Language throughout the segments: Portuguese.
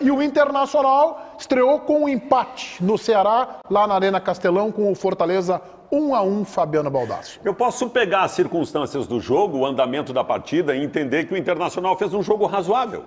E o Internacional estreou com um empate no Ceará, lá na Arena Castelão, com o Fortaleza 1-1, Fabiano Baldasso. Eu posso pegar as circunstâncias do jogo, o andamento da partida e entender que o Internacional fez um jogo razoável.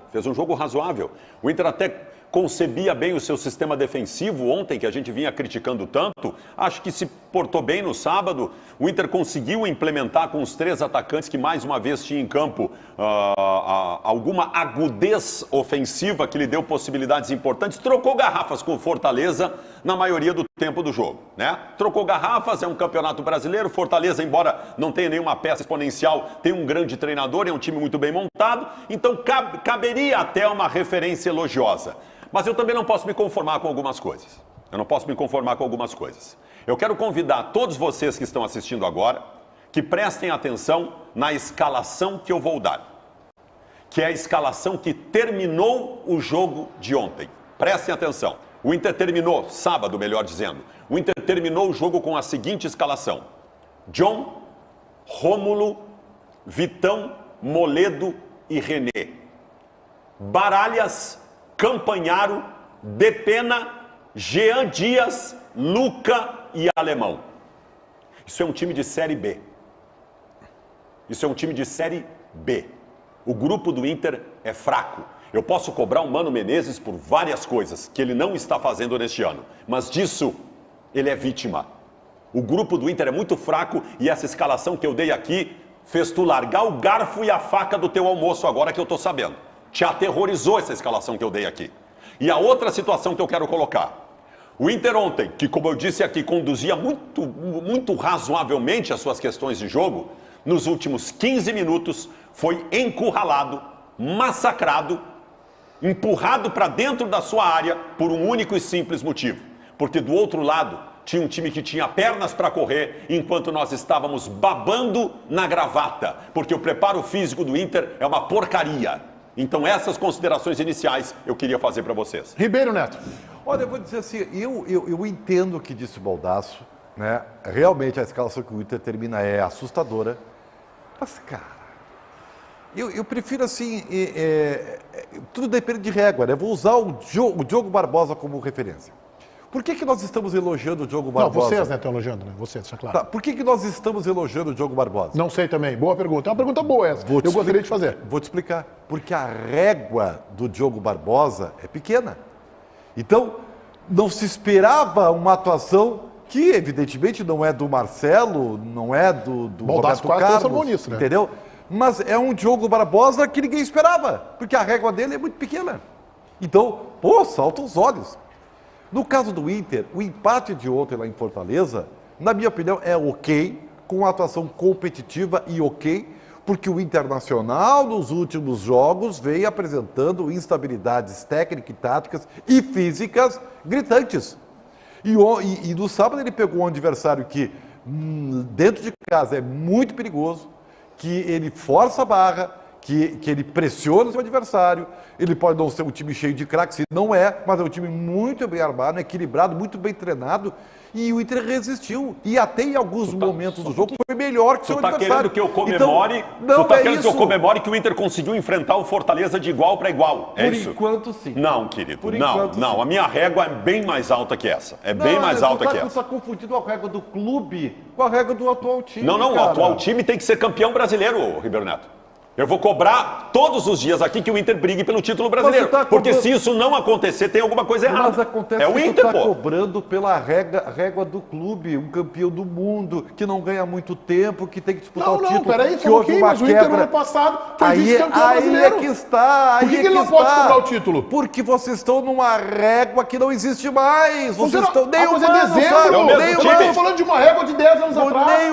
O Inter até concebia bem o seu sistema defensivo ontem, que a gente vinha criticando tanto. Acho que se portou bem no sábado. O Inter conseguiu implementar com os 3 atacantes que mais uma vez tinha em campo alguma agudez ofensiva que lhe deu possibilidades importantes. Trocou garrafas com o Fortaleza na maioria do tempo do jogo, né? Trocou garrafas, é um campeonato brasileiro. Fortaleza, embora não tenha nenhuma peça exponencial, tem um grande treinador, é um time muito bem montado. Então caberia até uma referência elogiosa. Mas eu também não posso me conformar com algumas coisas. Eu quero convidar todos vocês que estão assistindo agora que prestem atenção na escalação que eu vou dar, que é a escalação que terminou o jogo de ontem. Prestem atenção. O Inter terminou, sábado, melhor dizendo, o Inter terminou o jogo com a seguinte escalação: John, Rômulo, Vitão, Moledo e René. Baralhas, Campanharo, Depena, Jean Dias, Luca e Alemão. Isso é um time de Série B. O grupo do Inter é fraco. Eu posso cobrar o Mano Menezes por várias coisas que ele não está fazendo neste ano, mas disso ele é vítima. O grupo do Inter é muito fraco e essa escalação que eu dei aqui fez tu largar o garfo e a faca do teu almoço agora que eu estou sabendo. Te aterrorizou essa escalação que eu dei aqui. E a outra situação que eu quero colocar. O Inter ontem, que como eu disse aqui, conduzia muito razoavelmente as suas questões de jogo, nos últimos 15 minutos foi encurralado, massacrado, empurrado para dentro da sua área por um único e simples motivo. Porque do outro lado tinha um time que tinha pernas para correr, enquanto nós estávamos babando na gravata. Porque o preparo físico do Inter é uma porcaria. Então essas considerações iniciais eu queria fazer para vocês. Ribeiro Neto. Olha, eu vou dizer assim, eu entendo o que disse o Baldasso, né? Realmente a escalação que o Inter termina é assustadora. Mas, cara, eu prefiro assim, tudo depende de régua, né? Vou usar o Diogo Barbosa como referência. Por que nós estamos elogiando o Diogo Barbosa? Não, vocês, né, estão elogiando, né? Vocês, deixa claro. Tá, por que nós estamos elogiando o Diogo Barbosa? Não sei também. Boa pergunta. É uma pergunta boa essa. Eu gostaria de fazer. Vou te explicar. Porque a régua do Diogo Barbosa é pequena. Então, não se esperava uma atuação que, evidentemente, não é do Marcelo, não é do Roberto Carlos, nisso, né? Entendeu? Mas é um Diogo Barbosa que ninguém esperava, porque a régua dele é muito pequena. Então, salta os olhos. No caso do Inter, o empate de ontem lá em Fortaleza, na minha opinião, é ok, com uma atuação competitiva e ok, porque o Internacional nos últimos jogos veio apresentando instabilidades técnicas, táticas e físicas gritantes. E no sábado ele pegou um adversário que, dentro de casa, é muito perigoso, que ele força a barra, que ele pressiona o seu adversário. Ele pode não ser um time cheio de craques, se não é, mas é um time muito bem armado, equilibrado, muito bem treinado. E o Inter resistiu. E até em alguns momentos do jogo foi melhor que o seu adversário. Querendo que eu comemore, que eu comemore que o Inter conseguiu enfrentar o Fortaleza de igual para igual. É isso? Por enquanto, sim. Não, querido. Não. A minha régua é bem mais alta que essa. Bem mais alta que essa. Você está confundindo a régua do clube com a régua do atual time. Não, o atual time tem que ser campeão brasileiro, Ribeiro Neto. Eu vou cobrar todos os dias aqui que o Inter brigue pelo título brasileiro. Porque se isso não acontecer, tem alguma coisa errada. Mas acontece o que Inter, tu tá cobrando pela régua do clube, um campeão do mundo, que não ganha muito tempo, que tem que disputar o título. Peraí, que houve uma mas o quebra. Inter no ano passado foi vice-campeão brasileiro. Aí é que está. Por que ele não pode cobrar o título? Porque vocês estão numa régua que não existe mais. Vocês estão... Nem o Mano sabe. Nem o Mano falando de uma régua de 10 anos atrás.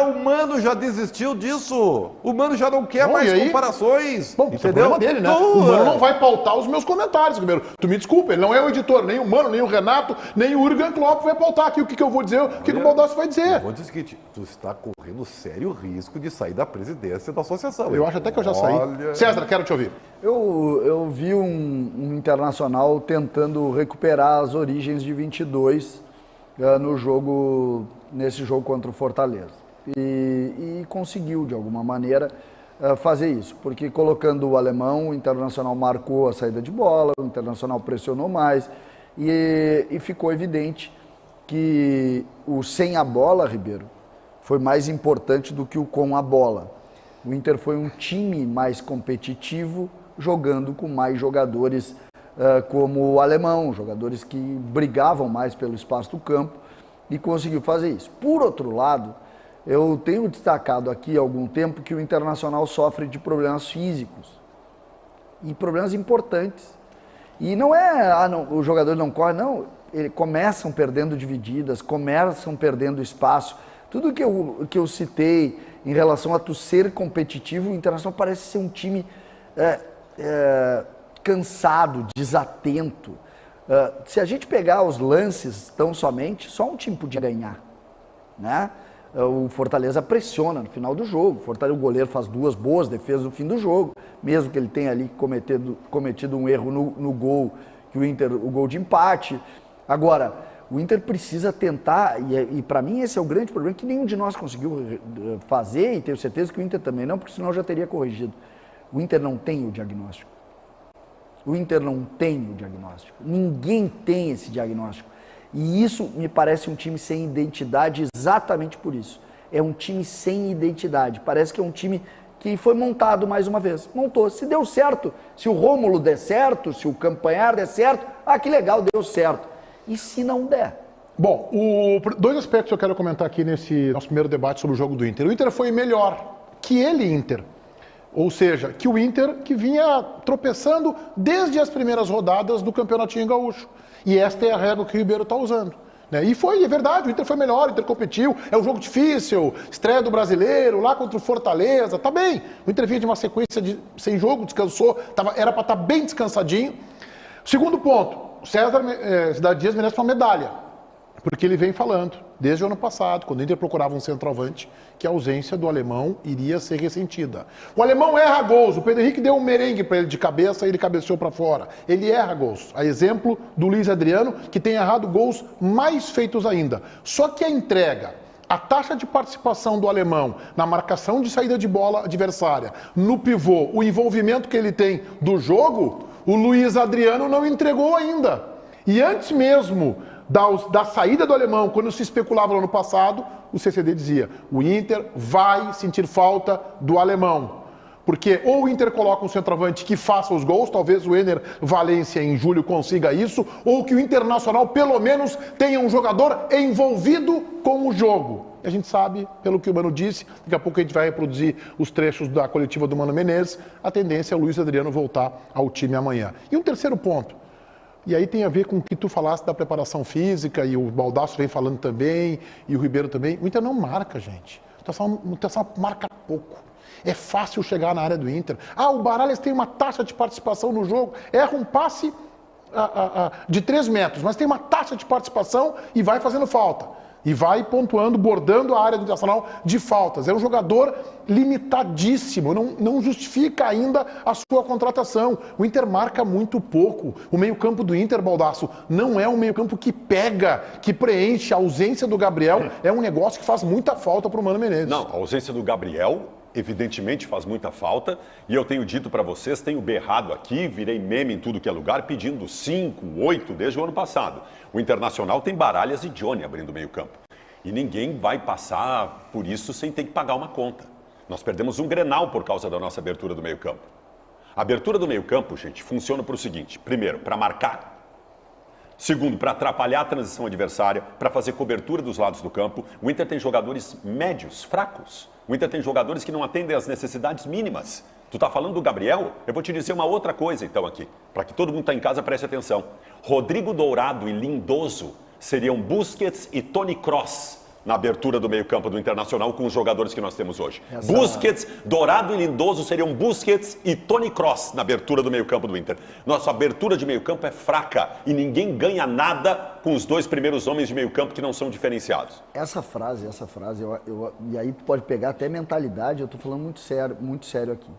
O Mano já desistiu disso. O Mano já não quer mais comparações. Bom, isso é o problema dele, né? O Mano não vai pautar os meus comentários, primeiro. Tu me desculpa, ele não é o editor, nem o Mano, nem o Renato, nem o Jürgen Klopp vai pautar aqui o que eu vou dizer, o que o Baldasso vai dizer. Eu vou dizer o seguinte, tu está correndo sério risco de sair da presidência da associação. Eu acho até que eu já saí. César, quero te ouvir. Eu vi um Internacional tentando recuperar as origens de 22 nesse jogo contra o Fortaleza. E conseguiu, de alguma maneira. fazer isso, porque colocando o alemão, o Internacional marcou a saída de bola, o Internacional pressionou mais e ficou evidente que o sem a bola, Ribeiro, foi mais importante do que o com a bola. O Inter foi um time mais competitivo, jogando com mais jogadores como o alemão, jogadores que brigavam mais pelo espaço do campo e conseguiu fazer isso. Por outro lado, eu tenho destacado aqui há algum tempo que o Internacional sofre de problemas físicos e problemas importantes. E não é, o jogador não corre, não. Eles começam perdendo divididas, começam perdendo espaço. Tudo que eu citei em relação a tu ser competitivo, o Internacional parece ser um time cansado, desatento. Se a gente pegar os lances tão somente, só um time podia ganhar, né? O Fortaleza pressiona no final do jogo, o goleiro faz 2 boas defesas no fim do jogo, mesmo que ele tenha ali cometido um erro no gol, que o gol de empate. Agora, o Inter precisa tentar, e para mim esse é o grande problema, que nenhum de nós conseguiu fazer, e tenho certeza que o Inter também não, porque senão já teria corrigido. O Inter não tem o diagnóstico. O Inter não tem o diagnóstico. Ninguém tem esse diagnóstico. E isso me parece um time sem identidade exatamente por isso. É um time sem identidade. Parece que é um time que foi montado mais uma vez. Montou. Se deu certo, se o Rômulo der certo, se o Campanhar der certo, que legal, deu certo. E se não der? Bom, 2 aspectos que eu quero comentar aqui nesse nosso primeiro debate sobre o jogo do Inter. O Inter foi melhor que ele, Inter. Ou seja, que o Inter que vinha tropeçando desde as primeiras rodadas do Campeonatinho Gaúcho. E esta é a regra que o Ribeiro está usando. Né? E é verdade, o Inter foi melhor, o Inter competiu, é um jogo difícil, estreia do Brasileiro, lá contra o Fortaleza, tá bem. O Inter vinha de uma sequência sem jogo, descansou, era para estar bem descansadinho. Segundo ponto, o César Cidade Dias merece uma medalha, porque ele vem falando, desde o ano passado, quando o Inter procurava um centroavante, que a ausência do alemão iria ser ressentida. O alemão erra gols, o Pedro Henrique deu um merengue para ele de cabeça e ele cabeceou para fora. Ele erra gols. A exemplo do Luiz Adriano, que tem errado gols mais feitos ainda. Só que a entrega, a taxa de participação do alemão na marcação de saída de bola adversária, no pivô, o envolvimento que ele tem do jogo, o Luiz Adriano não entregou ainda. E antes mesmo da saída do alemão, quando se especulava no ano passado, o CCD dizia, o Inter vai sentir falta do alemão. Porque ou o Inter coloca um centroavante que faça os gols, talvez o Ener Valencia em julho consiga isso, ou que o Internacional pelo menos tenha um jogador envolvido com o jogo. A gente sabe, pelo que o Mano disse, daqui a pouco a gente vai reproduzir os trechos da coletiva do Mano Menezes, a tendência é o Luiz Adriano voltar ao time amanhã. E um terceiro ponto, e aí tem a ver com o que tu falaste da preparação física, e o Baldasso vem falando também, e o Ribeiro também. O Inter não marca, gente. O Internacional marca pouco. É fácil chegar na área do Inter. O Baralhas tem uma taxa de participação no jogo, erra um passe de 3 metros, mas tem uma taxa de participação e vai fazendo falta. E vai pontuando, bordando a área do Internacional de faltas. É um jogador limitadíssimo, não justifica ainda a sua contratação. O Inter marca muito pouco. O meio-campo do Inter, Baldasso, não é um meio-campo que pega, que preenche. A ausência do Gabriel é um negócio que faz muita falta para o Mano Menezes. Não, a ausência do Gabriel evidentemente faz muita falta, e eu tenho dito para vocês, tenho berrado aqui, virei meme em tudo que é lugar, pedindo 5, 8 desde o ano passado. O Internacional tem Baralhas e Johnny abrindo o meio campo. E ninguém vai passar por isso sem ter que pagar uma conta. Nós perdemos um Grenal por causa da nossa abertura do meio campo. A abertura do meio campo, gente, funciona para o seguinte. Primeiro, para marcar. Segundo, para atrapalhar a transição adversária, para fazer cobertura dos lados do campo. O Inter tem jogadores médios, fracos. O Inter tem jogadores que não atendem às necessidades mínimas. Tu tá falando do Gabriel? Eu vou te dizer uma outra coisa então aqui, para que todo mundo que tá em casa preste atenção. Rodrigo Dourado e Lindoso seriam Busquets e Toni Kroos na abertura do meio-campo do Internacional com os jogadores que nós temos hoje. Busquets, Dourado e Lindoso seriam Busquets e Toni Kroos na abertura do meio-campo do Inter. Nossa abertura de meio-campo é fraca e ninguém ganha nada com os 2 primeiros homens de meio-campo que não são diferenciados. Essa frase, e aí tu pode pegar até mentalidade, eu tô falando muito sério aqui.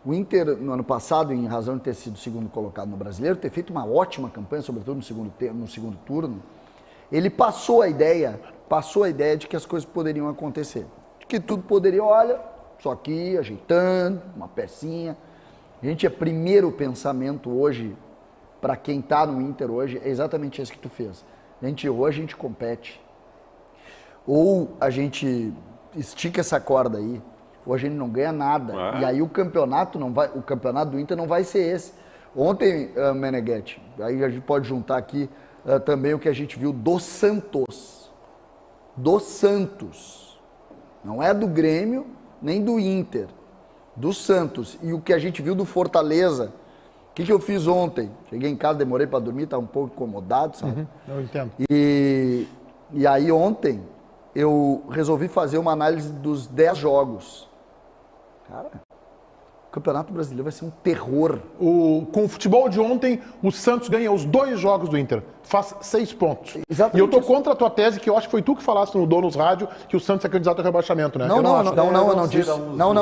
O Inter, no ano passado, em razão de ter sido segundo colocado no Brasileiro, ter feito uma ótima campanha, sobretudo no segundo turno, ele passou a ideia de que as coisas poderiam acontecer. De que tudo poderia, olha, só aqui, ajeitando, uma pecinha. Gente, primeiro pensamento hoje, para quem tá no Inter hoje, é exatamente esse que tu fez. Gente, ou a gente compete, ou a gente estica essa corda aí, ou a gente não ganha nada. E aí o campeonato do Inter não vai ser esse. Ontem, Meneghetti, aí a gente pode juntar aqui também o que a gente viu do Santos. Do Santos. Não é do Grêmio, nem do Inter. Do Santos. E o que a gente viu do Fortaleza. O que eu fiz ontem? Cheguei em casa, demorei para dormir, estava um pouco incomodado, sabe? Eu entendo. E aí ontem eu resolvi fazer uma análise dos 10 jogos. Cara, o Campeonato Brasileiro vai ser um terror. Com o futebol de ontem, o Santos ganha os 2 jogos do Inter. Faz 6 pontos. Exatamente E eu tô isso. contra a tua tese, que eu acho que foi tu que falaste no Donos Rádio, que o Santos é candidato ao rebaixamento, né? Não, Eu não, acho. não, eu não disse. Não.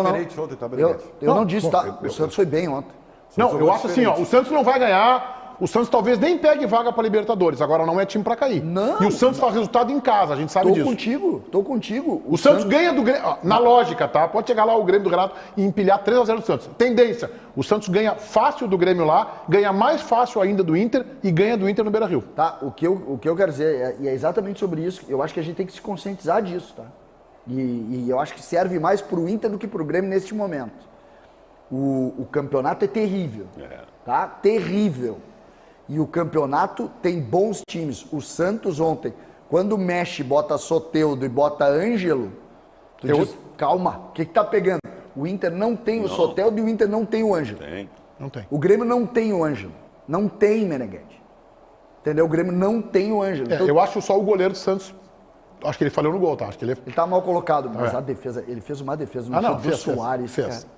Diferente ontem, tá, Meneghetti? Eu não disse, tá? O Santos foi bem ontem. Não, eu acho assim, ó, o Santos não vai ganhar, o Santos talvez nem pegue vaga para Libertadores, agora não é time para cair. Não. E o Santos faz resultado em casa, a gente sabe disso. Tô contigo. O Santos ganha do Grêmio, ó, na lógica, tá? Pode chegar lá o Grêmio do Renato e empilhar 3-0 do Santos. Tendência, o Santos ganha fácil do Grêmio lá, ganha mais fácil ainda do Inter e ganha do Inter no Beira-Rio. Tá, o que eu quero dizer, e é exatamente sobre isso, eu acho que a gente tem que se conscientizar disso, tá? E eu acho que serve mais pro Inter do que pro Grêmio neste momento. O campeonato é terrível, tá? Terrível. E o campeonato tem bons times. O Santos ontem, quando mexe, bota Soteldo e bota Ângelo, tu diz, calma, o que tá pegando? O Inter não tem o Soteldo e o Inter não tem o Ângelo. Não tem. O Grêmio não tem o Ângelo. Não tem, Meneghetti. Entendeu? O Grêmio não tem o Ângelo. Então, Eu acho só o goleiro do Santos, acho que ele falhou no gol, tá? Acho que ele ele tá mal colocado, mas a defesa, ele fez uma defesa no chute do Soares, cara.